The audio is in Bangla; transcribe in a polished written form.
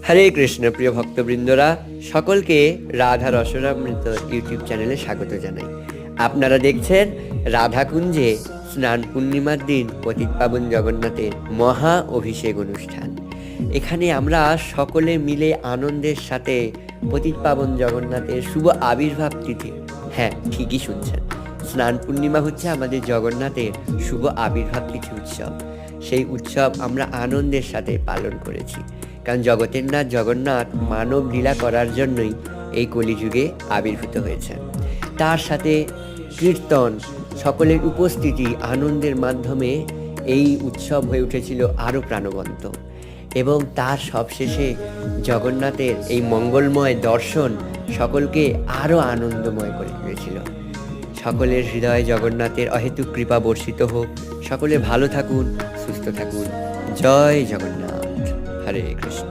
হরে কৃষ্ণ প্রিয় ভক্তবৃন্দরা, সকলকে রাধা রসনামৃত ইউটিউব চ্যানেলে স্বাগত জানাই। আপনারা দেখছেন রাধাকুঞ্জে স্নান পূর্ণিমার দিন পতিতপাবন জগন্নাথের মহা অভিষেক অনুষ্ঠান। এখানে আমরা সকলে মিলে আনন্দের সাথে পতিতপাবন জগন্নাথের শুভ আবির্ভাব তিথি, হ্যাঁ ঠিকই শুনছেন, স্নান পূর্ণিমা হচ্ছে আমাদের জগন্নাথের শুভ আবির্ভাব তিথি উৎসব। সেই উৎসব আমরা আনন্দের সাথে পালন করেছি, কারণ জগতের নাথ জগন্নাথ মানব লীলা করার জন্যই এই কলিযুগে আবির্ভূত হয়েছেন। তার সাথে কীর্তন, সকলের উপস্থিতি, আনন্দের মাধ্যমে এই উৎসব হয়ে উঠেছিল আরও প্রাণবন্ত। এবং তার সবশেষে জগন্নাথের এই মঙ্গলময় দর্শন সকলকে আরও আনন্দময় করে তুলেছিল। সকলের হৃদয়ে জগন্নাথের অহেতুক কৃপা বর্ষিত হোক। সকলে ভালো থাকুন, সুস্থ থাকুন। জয় জগন্নাথ। হরে কৃষ্ণ।